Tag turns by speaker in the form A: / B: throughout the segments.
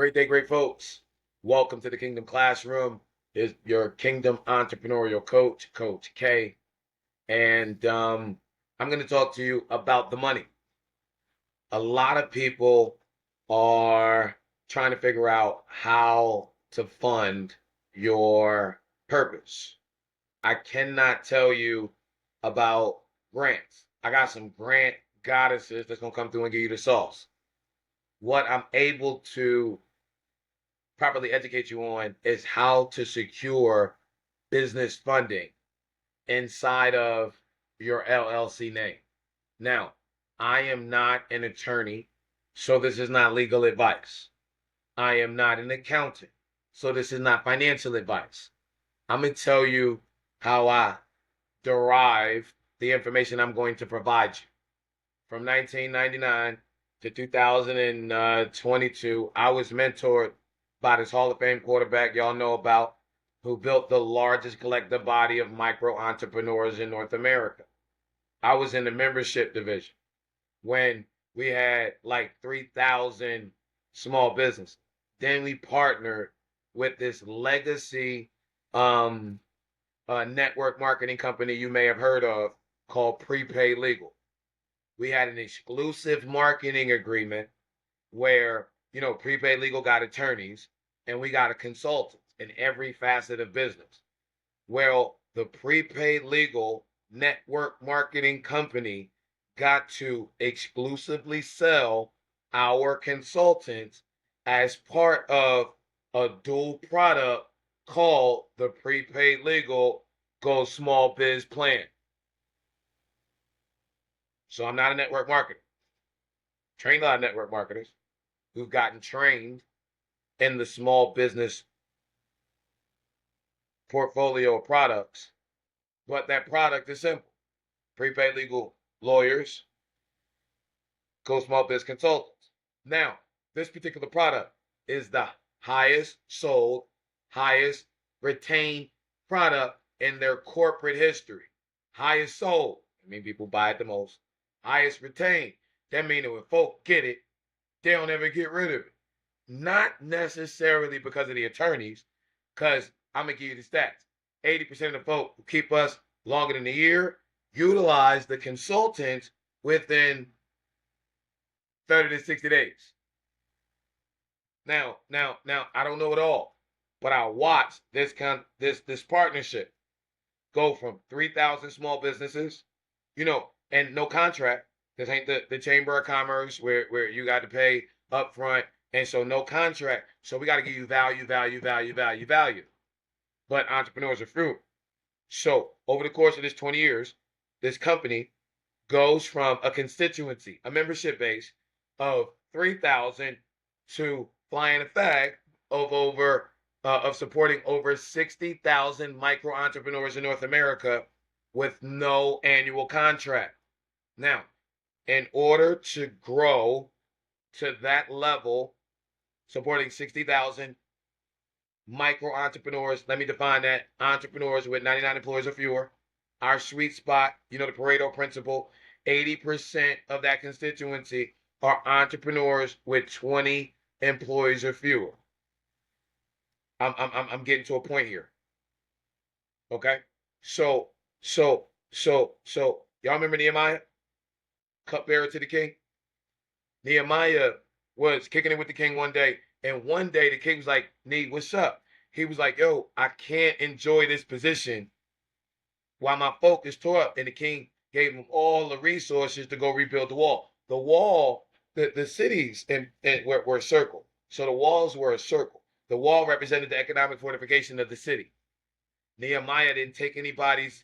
A: Great day, great folks. Welcome to the Kingdom Classroom. Is your Kingdom Entrepreneurial Coach, Coach K. And I'm going to talk to you about the money. A lot of people are trying to figure out how to fund your purpose. I cannot tell you about grants. I got some grant goddesses that's going to come through and give you the sauce. What I'm able to properly educate you on is how to secure business funding inside of your LLC name. Now, I am not an attorney, so this is not legal advice. I am not an accountant, so this is not financial advice. I'm going to tell you how I derive the information I'm going to provide you. From 1999 to 2022, I was mentored by this Hall of Fame quarterback y'all know about, who built the largest collective body of micro entrepreneurs in North America. I was in the membership division when we had like 3,000 small businesses. Then we partnered with this legacy network marketing company you may have heard of called Prepaid Legal. We had an exclusive marketing agreement where, Prepaid Legal got attorneys and we got a consultant in every facet of business. Well, the Prepaid Legal network marketing company got to exclusively sell our consultants as part of a dual product called the Prepaid Legal Go Small Biz Plan. So I'm not a network marketer. Trained a lot of network marketers who've gotten trained in the small business portfolio of products, but that product is simple. Prepaid Legal lawyers, Go Small Biz consultants. Now, this particular product is the highest sold, highest retained product in their corporate history. Highest sold. I mean, people buy it the most. Highest retained. That means that when folk get it, they don't ever get rid of it. Not necessarily because of the attorneys, because I'm going to give you the stats. 80% of the folk who keep us longer than a year utilize the consultants within 30 to 60 days. Now, I don't know it all, but I watched this partnership go from 3,000 small businesses, and no contract. This ain't the Chamber of Commerce where you got to pay up front. And so no contract. So we got to give you value. But entrepreneurs are fruit. So over the course of this 20 years, this company goes from a constituency, a membership base of 3,000 to flying a flag of supporting over 60,000 micro entrepreneurs in North America with no annual contract. Now, in order to grow to that level, supporting 60,000 micro entrepreneurs, let me define that: entrepreneurs with 99 employees or fewer. Our sweet spot, the Pareto principle, 80% of that constituency are entrepreneurs with 20 employees or fewer. I'm getting to a point here. Okay? So y'all remember Nehemiah? Cupbearer to the king. Nehemiah was kicking it with the king one day, and one day the king was like, "Nee, what's up?" He was like, "Yo, I can't enjoy this position while my folk is tore up." And the king gave him all the resources to go rebuild the wall. The wall, the cities were a circle, so the walls were a circle. The wall represented the economic fortification of the city. Nehemiah didn't take anybody's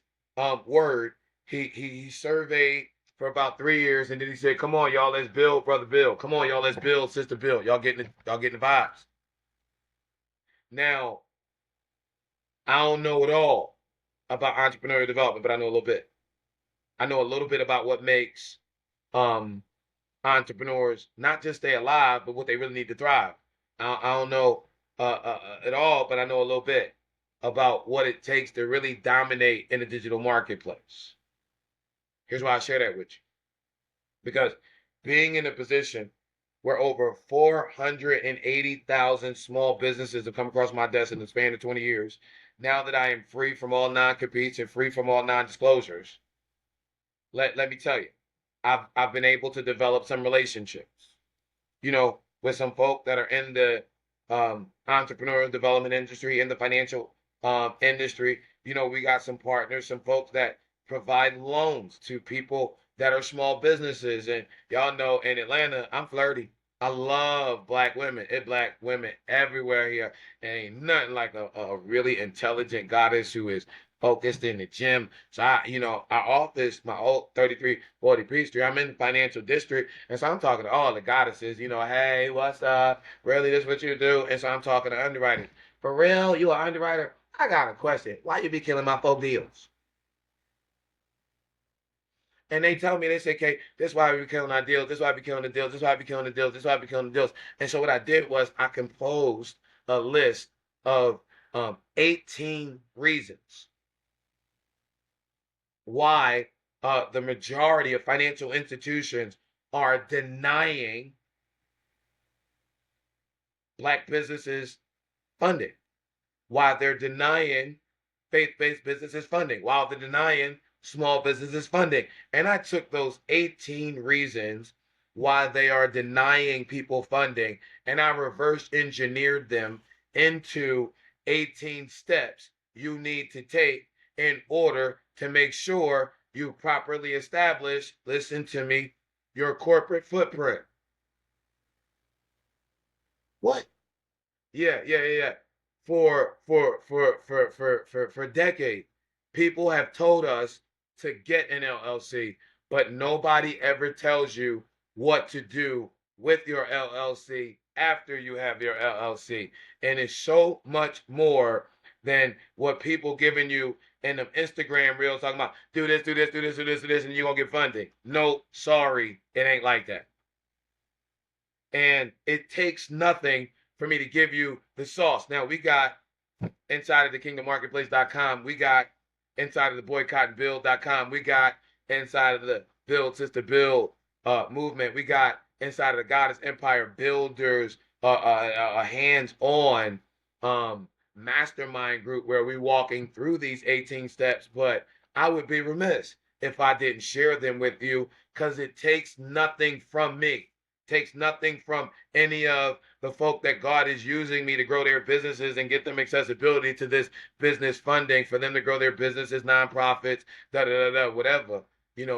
A: word. He surveyed for about 3 years, and then he said, "Come on, y'all, let's build, brother Bill. Come on, y'all, let's build, sister Bill. Y'all getting the vibes." Now, I don't know it all about entrepreneurial development, but I know a little bit. I know a little bit about what makes entrepreneurs not just stay alive, but what they really need to thrive. I don't know at all, but I know a little bit about what it takes to really dominate in the digital marketplace. Here's why I share that with you. Because being in a position where over 480,000 small businesses have come across my desk in the span of 20 years. Now that I am free from all non-competes and free from all non-disclosures, let me tell you, I've been able to develop some relationships, with some folk that are in the entrepreneurial development industry, in the financial industry. We got some partners, some folks that provide loans to people that are small businesses. And y'all know in Atlanta, I'm flirty. I love black women. Black women everywhere here. Ain't nothing like a really intelligent goddess who is focused in the gym. So our office, my old 3340 Peachtree, I'm in the financial district. And so I'm talking to all the goddesses, hey, what's up? Really, this what you do? And so I'm talking to underwriters. For real? You an underwriter? I got a question. Why you be killing my folk deals? And they tell me, they say, okay, this is why we be killing our deals. This is why we be killing the deals. This is why we be killing the deals. This is why we be killing the deals. And so what I did was I composed a list of 18 reasons why the majority of financial institutions are denying black businesses funding, why they're denying faith-based businesses funding, while they're denying small businesses funding. And I took those 18 reasons why they are denying people funding, and I reverse engineered them into 18 steps you need to take in order to make sure you properly establish, listen to me, your corporate footprint. What? Yeah. For decades, people have told us to get an LLC, but nobody ever tells you what to do with your LLC after you have your LLC. And it's so much more than what people giving you in the Instagram reels talking about, do this, do this, do this, do this, do this, and you're gonna get funding. No, sorry, it ain't like that. And it takes nothing for me to give you the sauce. Now we got inside of the kingdommarketplace.com. We got inside of the boycottandbuild.com. We got inside of the Build Sister Build movement. We got inside of the Goddess Empire Builders hands-on mastermind group where we're walking through these 18 steps. But I would be remiss if I didn't share them with you, because it takes nothing from me. Takes nothing from any of the folk that God is using me to grow their businesses and get them accessibility to this business funding for them to grow their businesses, nonprofits, whatever,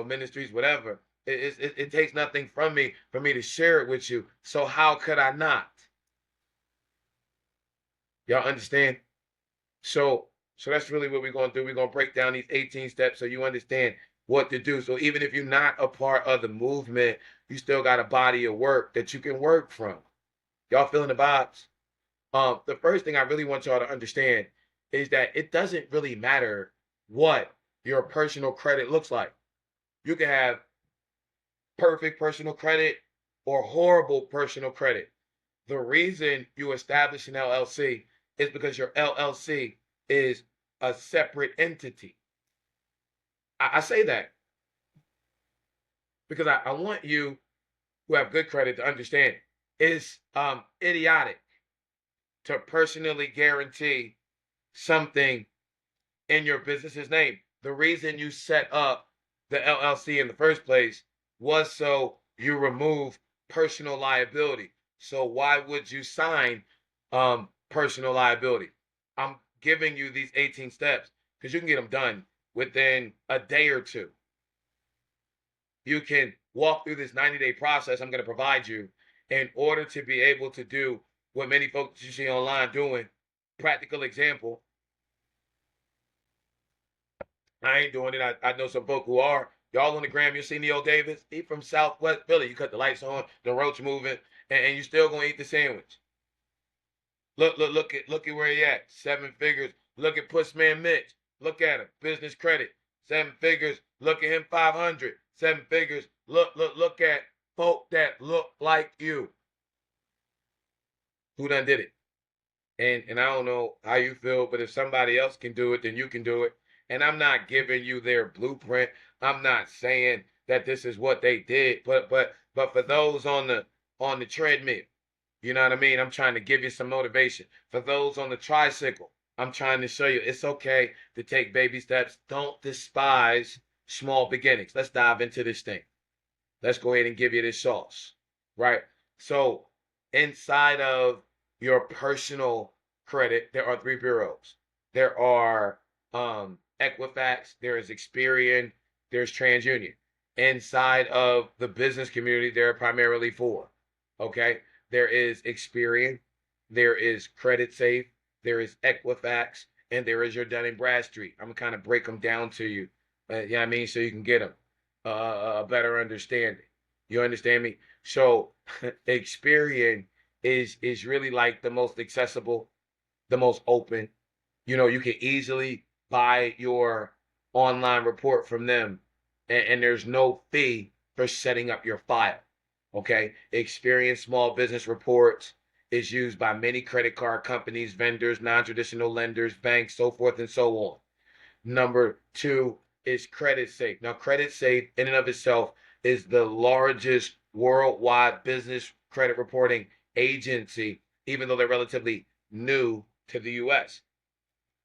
A: ministries, whatever. It takes nothing from me for me to share it with you. So how could I not? Y'all understand? So that's really what we're going to do. We're going to break down these 18 steps so you understand what to do. So even if you're not a part of the movement, you still got a body of work that you can work from. Y'all feeling the vibes? The first thing I really want y'all to understand is that it doesn't really matter what your personal credit looks like. You can have perfect personal credit or horrible personal credit. The reason you establish an LLC is because your LLC is a separate entity. I say that because I want you who have good credit to understand it's idiotic to personally guarantee something in your business's name. The reason you set up the LLC in the first place was so you remove personal liability. So why would you sign personal liability? I'm giving you these 18 steps because you can get them done within a day or two. You can walk through this 90-day process I'm going to provide you in order to be able to do what many folks you see online doing. Practical example. I ain't doing it. I know some folk who are. Y'all on the gram, you see Neil Davis? He from Southwest Philly. You cut the lights on, the roach moving, and you still gonna eat the sandwich. Look at where he at. 7 figures. Look at Pushman Mitch. Look at him. Business credit. 7 figures. Look at him. 500. 7 figures. Look at folk that look like you. Who done did it? And I don't know how you feel, but if somebody else can do it, then you can do it. And I'm not giving you their blueprint. I'm not saying that this is what they did, but for those on on the treadmill. You know what I mean? I'm trying to give you some motivation. For those on the tricycle, I'm trying to show you it's okay to take baby steps. Don't despise small beginnings. Let's dive into this thing. Let's go ahead and give you this sauce, right? So inside of your personal credit, there are three bureaus. There are Equifax, there is Experian, there's TransUnion. Inside of the business community, there are primarily four. Okay, there is Experian, there is Credit Safe, there is Equifax, and there is your Dun & Bradstreet. I'm gonna kind of break them down to you. You know what I mean? So you can get them a better understanding. You understand me? So Experian is really like the most accessible, the most open. You know, you can easily buy your online report from them, and there's no fee for setting up your file. Okay, Experian Small Business Reports is used by many credit card companies, vendors, non-traditional lenders, banks, so forth and so on. Number two is Credit Safe. Now, Credit Safe in and of itself is the largest worldwide business credit reporting agency, even though they're relatively new to the US.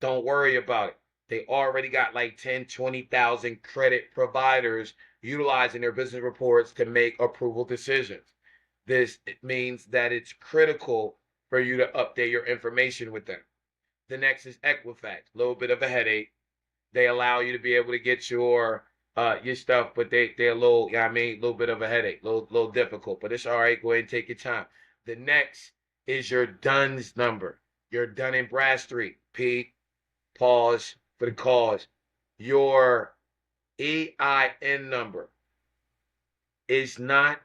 A: Don't worry about it. They already got like 10, 20,000 credit providers utilizing their business reports to make approval decisions. This means that it's critical for you to update your information with them. The next is Equifax. A little bit of a headache. They allow you to be able to get your stuff, but they're a little, you know what I mean, a little bit of a headache, little difficult, but it's all right. Go ahead and take your time. The next is your DUNS number, your Dun & Bradstreet. Pete, pause for the cause. Your EIN number is not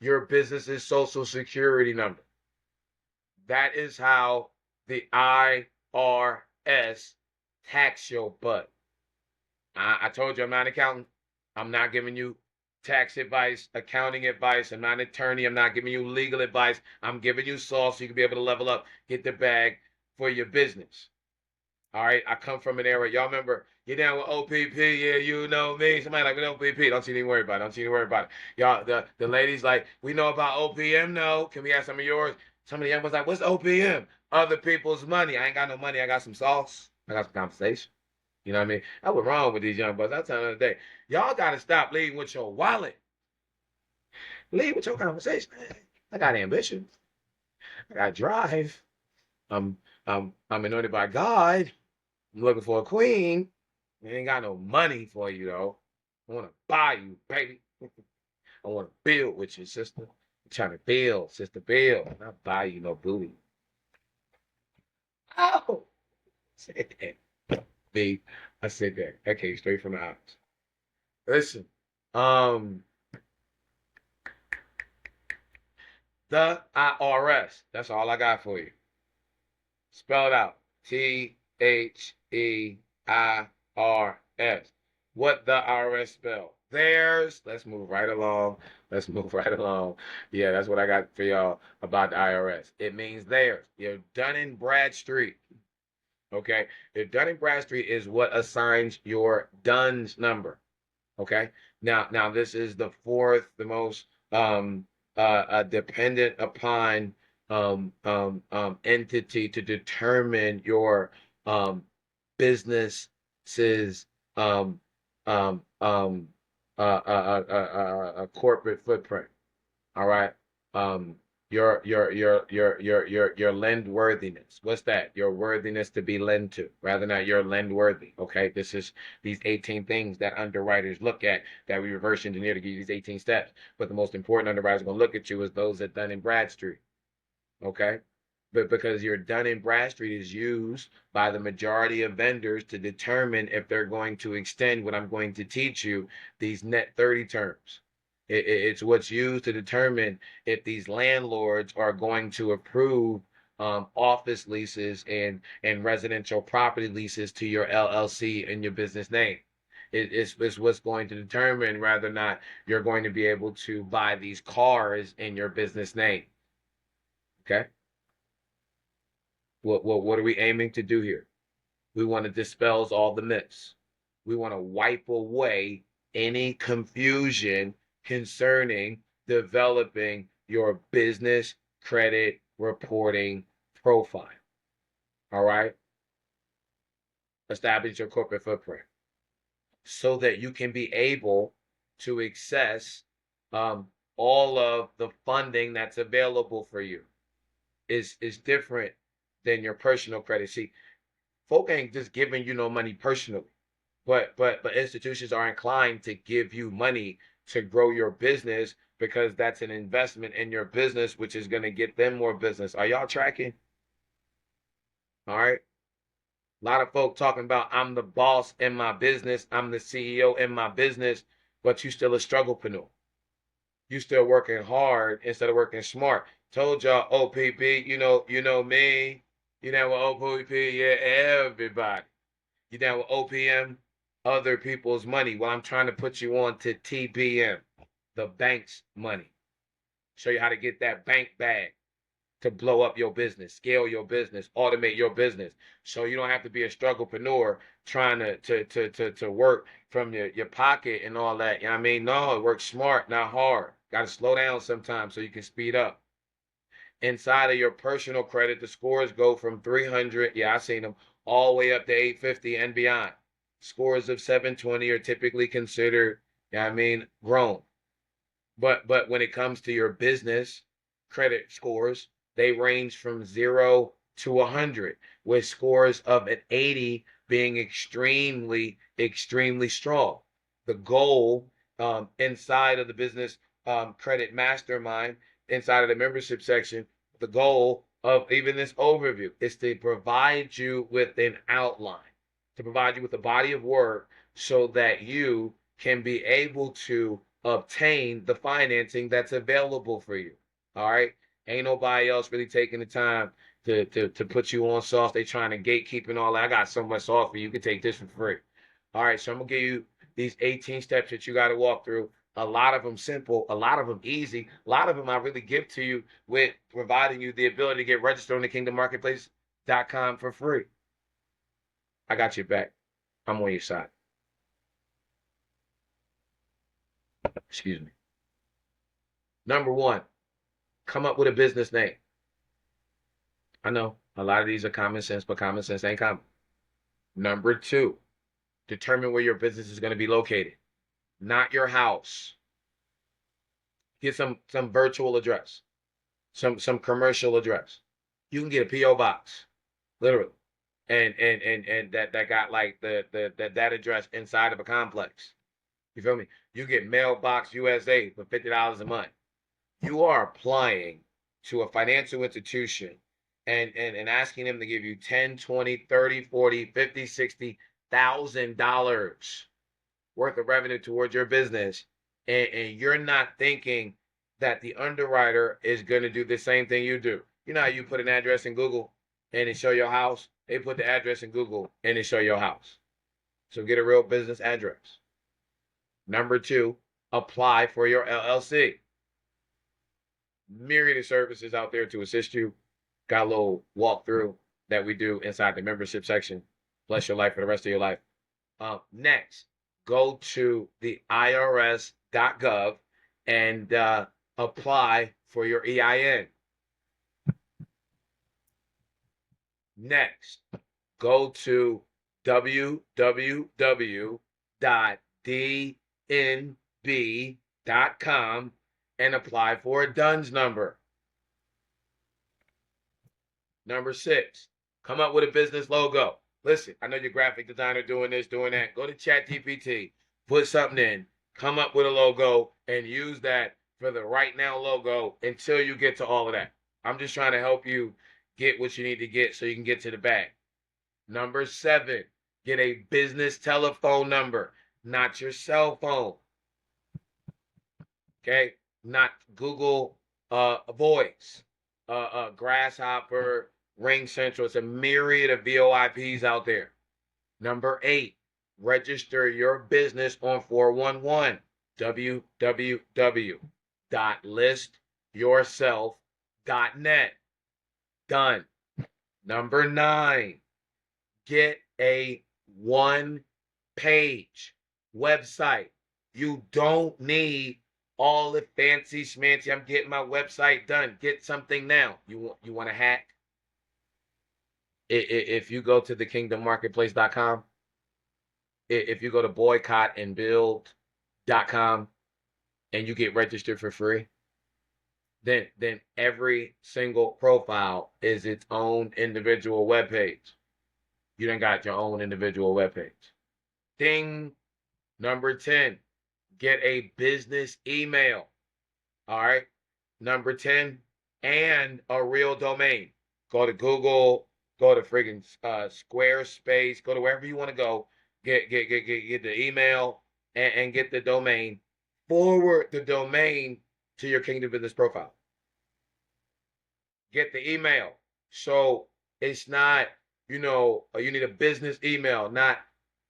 A: your business's social security number. That is how the IRS tax your butt. I told you I'm not an accountant. I'm not giving you tax advice, accounting advice. I'm not an attorney. I'm not giving you legal advice. I'm giving you sauce so you can be able to level up, get the bag for your business. All right. I come from an era. Y'all remember, you down with OPP? Yeah, you know me. Somebody like with OPP. Don't you need to worry about it. Don't you need to worry about it. Y'all, the ladies like, we know about OPM. No. Can we have some of yours? Some of the young ones like, what's OPM? Other people's money. I ain't got no money. I got some sauce. I got some conversation. You know what I mean? That's what's wrong with these young boys. I'll tell you another day. Y'all got to stop leading with your wallet. Lead with your conversation. I got ambition. I got drive. I'm anointed by God. I'm looking for a queen. I ain't got no money for you though. I want to buy you, baby. I want to build with you, sister. I'm trying to build, sister, build. Not buy you no booty. Oh, said that. B, I said that. That came straight from the eyes. Listen, um, the IRS. That's all I got for you. Spell it out. THEIRS. What the IRS spell? Theirs. Let's move right along. Let's move right along. Yeah, that's what I got for y'all about the IRS. It means theirs. You're Dun & Bradstreet. Okay? Your Dun & Bradstreet is what assigns your DUNS number. Okay? Now this is the fourth, the most dependent upon entity to determine your business's corporate footprint. All right. Your lend worthiness. What's that? Your worthiness to be lend to, rather not your lend worthy. Okay. This is these 18 things that underwriters look at that we reverse engineer to give you these 18 steps. But the most important underwriters are going to look at you is those that Dun & Bradstreet. Okay. But because your Dun & Bradstreet is used by the majority of vendors to determine if they're going to extend what I'm going to teach you, these net 30 terms. It's what's used to determine if these landlords are going to approve office leases and residential property leases to your LLC in your business name. It's what's going to determine whether or not you're going to be able to buy these cars in your business name. Okay? What are we aiming to do here? We want to dispel all the myths. We want to wipe away any confusion concerning developing your business credit reporting profile. All right? Establish your corporate footprint so that you can be able to access all of the funding that's available for you. Is different than your personal credit. See, folk ain't just giving you no money personally, but institutions are inclined to give you money to grow your business because that's an investment in your business, which is going to get them more business. Are y'all tracking? All right. A lot of folk talking about I'm the boss in my business, I'm the CEO in my business, but you still a strugglepreneur. You still working hard instead of working smart. Told y'all OPP, you know me. You down with OPP? Yeah, everybody. You down with OPM? Other people's money. Well, I'm trying to put you on to TBM, the bank's money. Show you how to get that bank bag to blow up your business, scale your business, automate your business. So you don't have to be a strugglepreneur trying to work from your pocket and all that. You know what I mean? No, work smart, not hard. Got to slow down sometimes so you can speed up. Inside of your personal credit, the scores go from 300, yeah, I've seen them, all the way up to 850 and beyond. Scores of 720 are typically considered, you know what I mean, grown. But when it comes to your business credit scores, they range from 0 to 100, with scores of an 80 being extremely, extremely strong. The goal inside of the business credit mastermind, inside of the membership section, the goal of even this overview is to provide you with an outline, to provide you with a body of work so that you can be able to obtain the financing that's available for you. All right. Ain't nobody else really taking the time to put you on sauce. They trying to gatekeep and all that. I got so much sauce for you. You can take this for free. All right. So I'm gonna give you these 18 steps that you got to walk through. A lot of them simple, a lot of them easy, a lot of them I really give to you with providing you the ability to get registered on the kingdommarketplace.com for free. I got your back. I'm on your side. Excuse me. Number one, come up with a business name. I know a lot of these are common sense, but common sense ain't common. Number two, determine where your business is going to be located, not your house. Get some virtual address, some commercial address. You can get a PO box, literally, and that got like that address inside of a complex. You feel me? You get Mailbox USA for $50 a month. You are applying to a financial institution and asking them to give you 10, 20, 30, 40, 50, 60,000 dollars worth of revenue towards your business. And you're not thinking that the underwriter is going to do the same thing you do. You know how you put an address in Google and it show your house? They put the address in Google and it show your house. So get a real business address. Number two, apply for your LLC. Myriad of services out there to assist you. Got a little walkthrough that we do inside the membership section. Bless your life for the rest of your life. Next, go to the IRS.gov and apply for your EIN. Next, go to www.dnb.com and apply for a DUNS number. Number six, come up with a business logo. Listen, I know you're graphic designer doing this, doing that. Go to ChatGPT, put something in, come up with a logo, and use that for the right now logo until you get to all of that. I'm just trying to help you get what you need to get so you can get to the bag. Number seven, get a business telephone number, not your cell phone. Okay? Not Google Voice, Grasshopper, Ring Central. It's a myriad of VoIPs out there. Number eight, register your business on 411, www.listyourself.net. Done. Number nine, get a one-page website You don't need all the fancy schmancy. I'm getting my website done. Get something now. You want to hack? If you go to the kingdommarketplace.com, if you go to boycottandbuild.com and you get registered for free, then every single profile is its own individual web page. You then got your own individual web page. Ding. Number 10, get a business email. All right. Number 10, and a real domain. Go to Google, go to friggin' Squarespace, go to wherever you want to go. Get the email and get the domain. Forward the domain to your Kingdom Business profile. Get the email. So it's not, you need a business email, not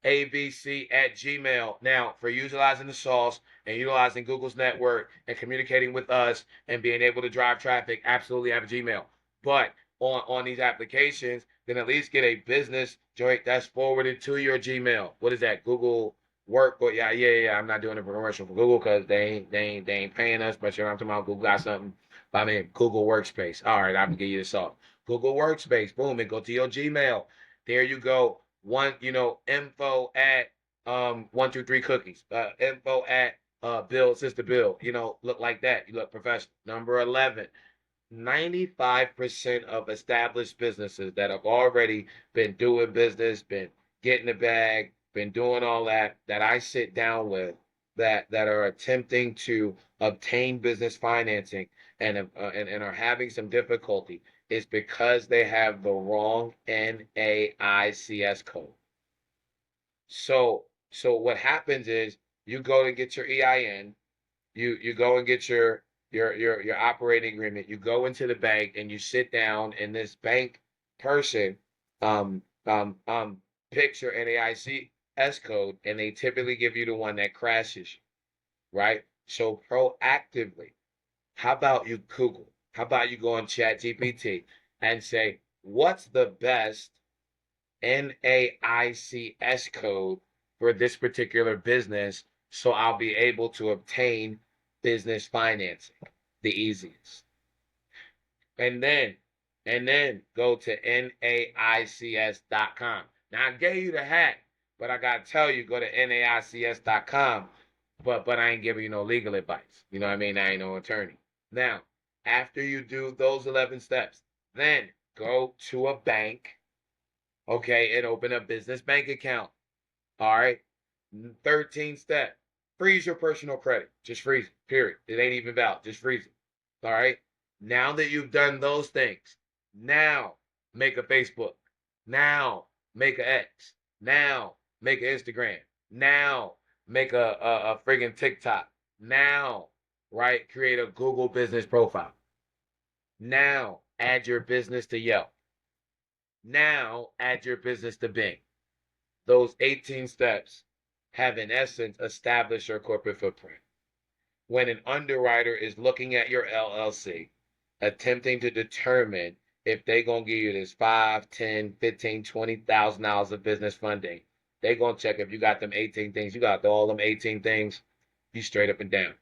A: abc@gmail. Now, for utilizing the sauce and utilizing Google's network and communicating with us and being able to drive traffic, absolutely have a Gmail. But on these applications, then at least get a business joint that's forwarded to your Gmail. What is that? Google Work? But yeah. I'm not doing a commercial for Google because they ain't paying us. But I'm talking about Google got something. I mean, Google Workspace. All right, I can give you this off. Google Workspace. Boom, and go to your Gmail. There you go. Info at 123 cookies. Info at Bill, Sister Bill. Look like that. You look professional. Number 11. 95% of established businesses that have already been doing business, been getting the bag, been doing all that I sit down with, that are attempting to obtain business financing and are having some difficulty, is because they have the wrong NAICS code. So what happens is you go to get your EIN, you go and get your operating agreement. You go into the bank and you sit down, and this bank person picks your NAICS code, and they typically give you the one that crashes you, right? So proactively, how about you Google? How about you go on ChatGPT and say, what's the best NAICS code for this particular business, so I'll be able to obtain business financing the easiest. And then go to NAICS.com. Now, I gave you the hack, but I got to tell you, go to NAICS.com, but I ain't giving you no legal advice. You know what I mean? I ain't no attorney. Now, after you do those 11 steps, then go to a bank, okay, and open a business bank account. All right. 13 step. Freeze your personal credit. Just freeze it. Period. It ain't even valid. Just freeze it. All right. Now that you've done those things, now make a Facebook. Now make an X. Now make an Instagram. Now make a friggin' TikTok. Now, right, create a Google business profile. Now add your business to Yelp. Now add your business to Bing. Those 18 steps have, in essence, established your corporate footprint. When an underwriter is looking at your LLC, attempting to determine if they're going to give you this $5, $10, $15, $20,000 of business funding, they're going to check if you got them 18 things. You got all them 18 things, you straight up and down.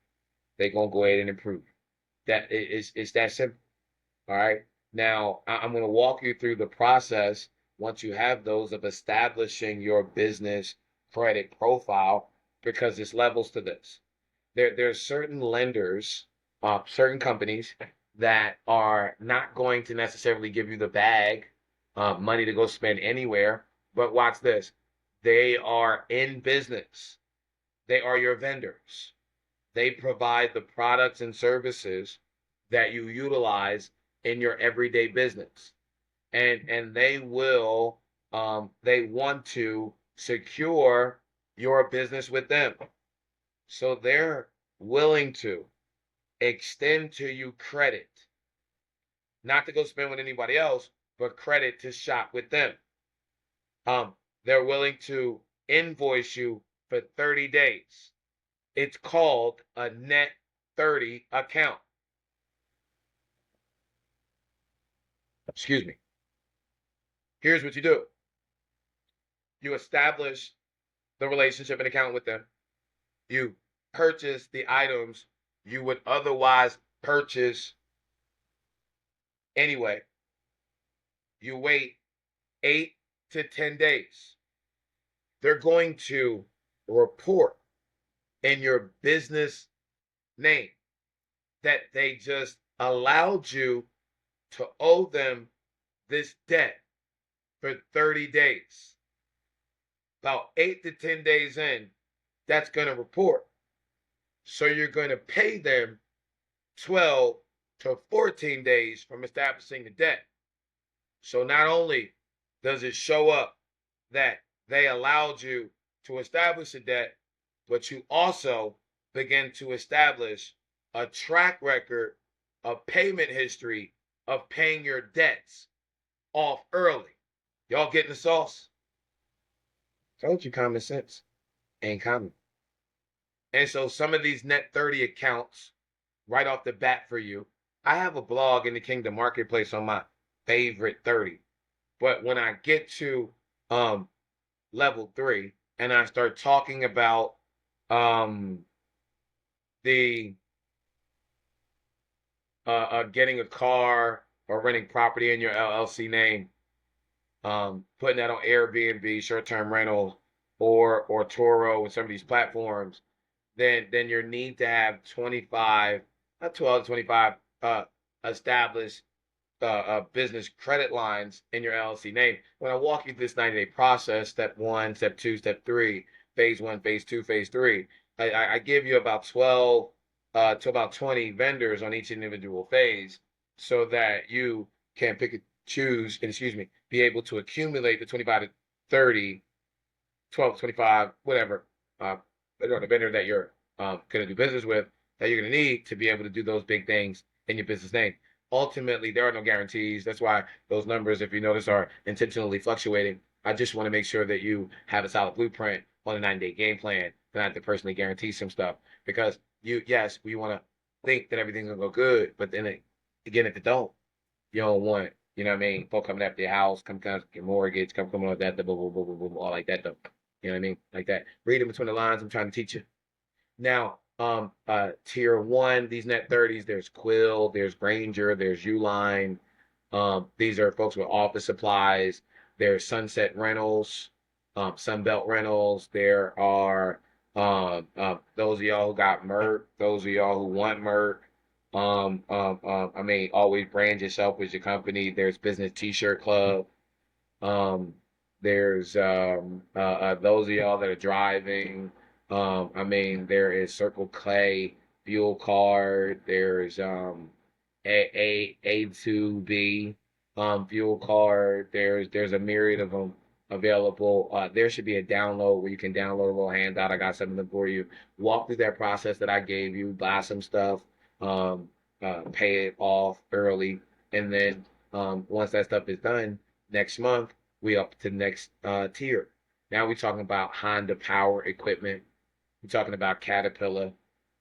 A: They're going to go ahead and approve. It's that simple. All right. Now, I'm going to walk you through the process once you have those of establishing your business credit profile, because there's levels to this. There's certain lenders, certain companies that are not going to necessarily give you the bag, money to go spend anywhere. But watch this. They are in business. They are your vendors. They provide the products and services that you utilize in your everyday business. And they will, they want to secure your business with them. So they're willing to extend to you credit, not to go spend with anybody else, but credit to shop with them. They're willing to invoice you for 30 days. It's called a net 30 account. Excuse me. Here's what you do. You establish the relationship and account with them. You purchase the items you would otherwise purchase anyway. You wait 8 to 10 days. They're going to report in your business name that they just allowed you to owe them this debt for 30 days. About 8 to 10 days in, that's going to report. So you're going to pay them 12 to 14 days from establishing the debt. So not only does it show up that they allowed you to establish a debt, but you also begin to establish a track record of payment history of paying your debts off early. Y'all getting the sauce? Told you common sense ain't common. And so some of these net 30 accounts right off the bat for you. I have a blog in the Kingdom Marketplace on my favorite 30. But when I get to level 3 and I start talking about the getting a car or renting property in your LLC name, putting that on Airbnb, short-term rentals, or Turo and some of these platforms, then you need to have 12 to 25 established business credit lines in your LLC name. When I walk you through this 90-day process, step 1, step 2, step 3, phase 1, phase 2, phase 3, I give you about 12 to about 20 vendors on each individual phase so that you can pick and choose, be able to accumulate the 25 to 30, 12 to 25, whatever, the vendor that you're going to do business with, that you're going to need to be able to do those big things in your business name. Ultimately, there are no guarantees. That's why those numbers, if you notice, are intentionally fluctuating. I just want to make sure that you have a solid blueprint on a 90-day game plan, and I have to personally guarantee some stuff. Because we want to think that everything's going to go good, but then again, if it don't, you don't want, you know what I mean, folk coming after your house, come your mortgage, coming on that, all like that, though. You know what I mean? Like that. Reading between the lines, I'm trying to teach you. Now, tier 1, these net 30s, there's Quill, there's Granger, there's Uline. These are folks with office supplies. There's Sunset Rentals, Sunbelt Rentals. There are those of y'all who got Merc, those of y'all who want Merc. Always brand yourself as your company. There's Business T-Shirt Club. There's those of y'all that are driving. There is Circle K, Fuel Card. There's A2B Fuel Card. There's a myriad of them available. There should be a download where you can download a little handout. I got something for you. Walk through that process that I gave you. Buy some stuff. Pay it off early, and then once that stuff is done, next month we up to the next tier. Now we're talking about Honda Power Equipment. We're talking about Caterpillar.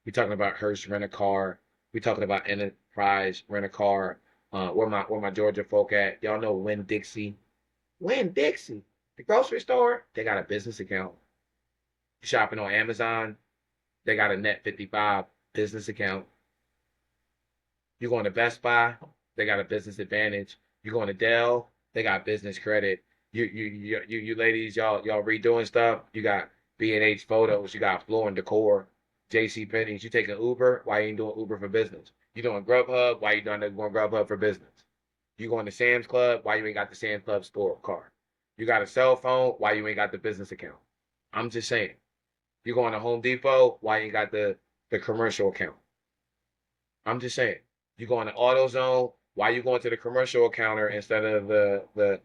A: We're talking about Hearst Rent-A-Car. We're talking about Enterprise Rent-A-Car. Where my Georgia folk at? Y'all know Winn-Dixie. Winn-Dixie, the grocery store. They got a business account. Shopping on Amazon. They got a Net 55 business account. You're going to Best Buy. They got a business advantage. You're going to Dell. They got business credit. You ladies, y'all redoing stuff. You got B&H Photos. You got Floor and Decor. J.C. Penney's. You taking Uber? Why you ain't doing Uber for business? You doing Grubhub? Why you doing Grubhub for business? You going to Sam's Club? Why you ain't got the Sam's Club store card? You got a cell phone? Why you ain't got the business account? I'm just saying. You going to Home Depot? Why you ain't got the commercial account? I'm just saying. You going to AutoZone? Why you going to the commercial counter instead of the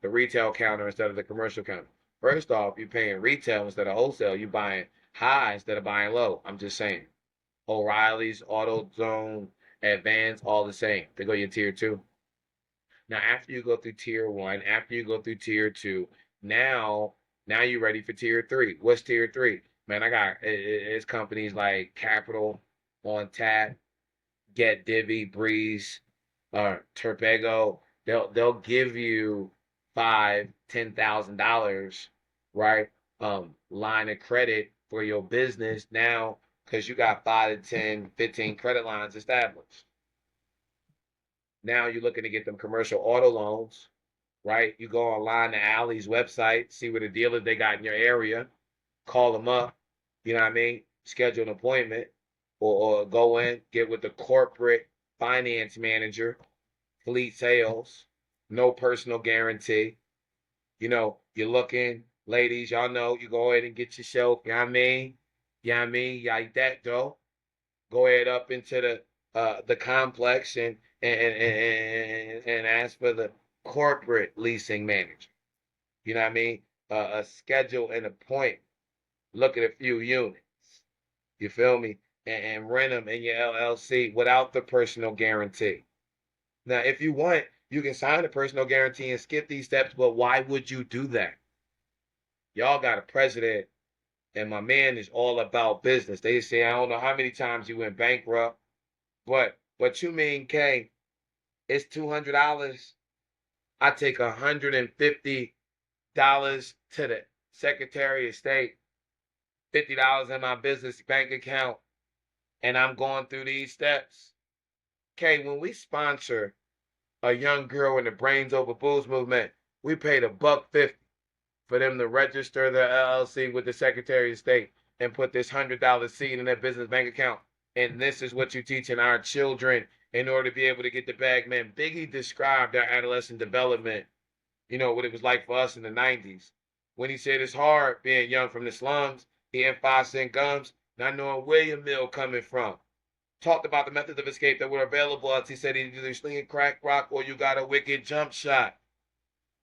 A: retail counter instead of the commercial counter? First off, you're paying retail instead of wholesale. You buying high instead of buying low. I'm just saying. O'Reilly's, AutoZone, Advance, all the same. They go your tier 2. Now, after you go through tier 1, after you go through tier 2, now you're ready for tier 3. What's tier 3? Man, it's companies like Capital, On Tap, Get Divvy, Breeze, Turbago. They'll give you $5,000, $10,000, right? Line of credit for your business now because you got 5 to 10, 15 credit lines established. Now you're looking to get them commercial auto loans, right? You go online to Allie's website, see what the dealer they got in your area, call them up, you know what I mean? Schedule an appointment or go in, get with the corporate finance manager, fleet sales, no personal guarantee. You know, you're looking, ladies, y'all know, you go ahead and get yourself, you know what I mean? You know what I mean? Like that, though. Go ahead up into the complex and ask for the corporate leasing manager. You know what I mean? Schedule an appointment. Look at a few units. You feel me? And rent them in your LLC without the personal guarantee. Now, if you want, you can sign a personal guarantee and skip these steps, but why would you do that? Y'all got a president, and my man is all about business. They say, I don't know how many times he went bankrupt, but you mean, K, it's $200. I take $150 to the Secretary of State, $50 in my business bank account, and I'm going through these steps. Okay, when we sponsor a young girl in the Brains Over Booze movement, we paid $1.50 for them to register their LLC with the Secretary of State and put this $100 seed in their business bank account. And this is what you're teaching our children in order to be able to get the bag. Man, Biggie described our adolescent development, you know, what it was like for us in the 90s. When he said it's hard being young from the slums, eating 5-cent gums, not knowing where your meal coming from. Talked about the methods of escape that were available as he said either slinging crack rock or you got a wicked jump shot.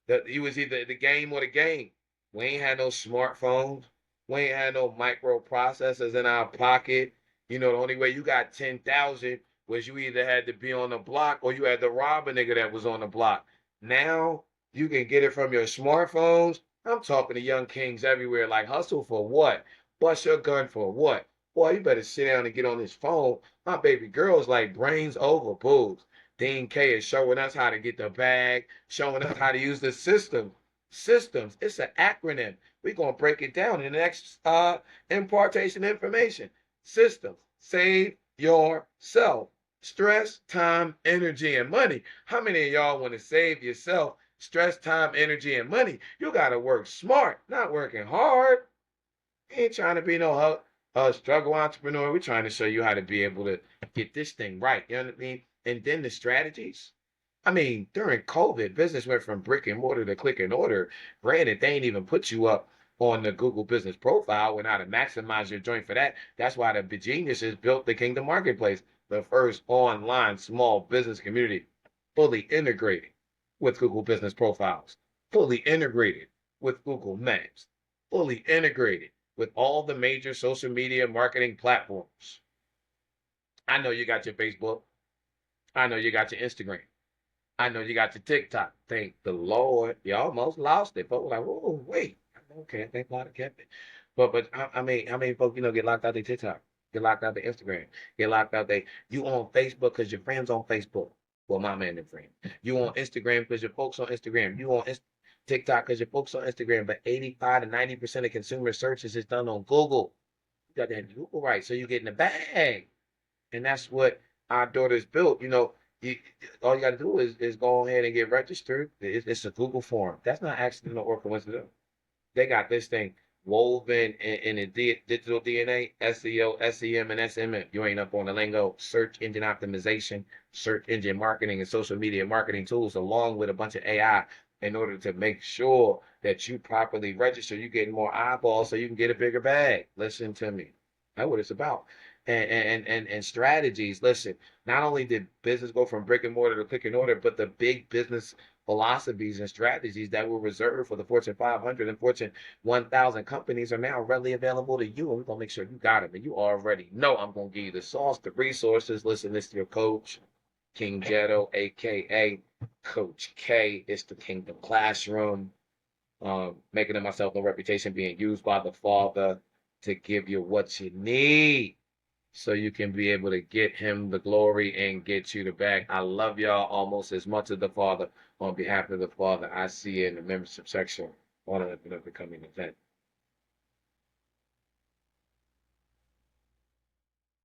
A: That he was either the game or the game. We ain't had no smartphones. We ain't had no microprocessors in our pocket. You know, the only way you got 10,000 was you either had to be on the block or you had to rob a nigga that was on the block. Now you can get it from your smartphones. I'm talking to young kings everywhere. Like, hustle for what? Bust your gun for what? Boy, you better sit down and get on this phone. My baby girl's like brains over booze. Dean K is showing us how to get the bag, showing us how to use the system. Systems. It's an acronym. We're going to break it down in the next impartation information. Systems. Save yourself. Stress, time, energy, and money. How many of y'all want to save yourself? Stress, time, energy, and money. You got to work smart, not working hard. You ain't trying to be no struggle entrepreneur. We're trying to show you how to be able to get this thing right. You know what I mean? And then the strategies. I mean, during COVID, business went from brick and mortar to click and order. Granted, they ain't even put you up on the Google business profile and how to maximize your joint for that. That's why the geniuses built the Kingdom Marketplace, the first online small business community, fully integrated with Google business profiles, fully integrated with Google Maps, fully integrated with all the major social media marketing platforms. I know you got your Facebook. I know you got your Instagram. I know you got your TikTok. Thank the Lord. You almost lost it. Folks like, oh, wait. Okay, thank God I kept it. But I mean, how many folks, you know, get locked out their TikTok, get locked out their Instagram, get locked out they you on Facebook because your friends on Facebook. Well, my man and friend. You on Instagram because your folks on Instagram. You on TikTok because your folks on Instagram. But 85 to 90% of consumer searches is done on Google. You got that Google right. So you get in the bag. And that's what our daughters built. You know, you, all you got to do is go ahead and get registered. It's a Google form. That's not accidental or coincidental. They got this thing woven in the digital DNA, SEO, SEM, and SMM. You ain't up on the lingo. Search engine optimization, search engine marketing, and social media marketing tools, along with a bunch of AI, in order to make sure that you properly register. You getting more eyeballs so you can get a bigger bag. Listen to me. That's what it's about. And strategies. Listen, not only did business go from brick and mortar to click and order, but the big business philosophies and strategies that were reserved for the Fortune 500 and Fortune 1000 companies are now readily available to you. And we're going to make sure you got them. And you already know I'm going to give you the sauce, the resources. Listen, this is your coach, KingJerlo, a.k.a. Coach K. It's the Kingdom Classroom. Making of myself no reputation, being used by the Father to give you what you need so you can be able to get him the glory and get you the bag. I love y'all almost as much as the Father. On behalf of the Father, I see you in the membership section on an upcoming event.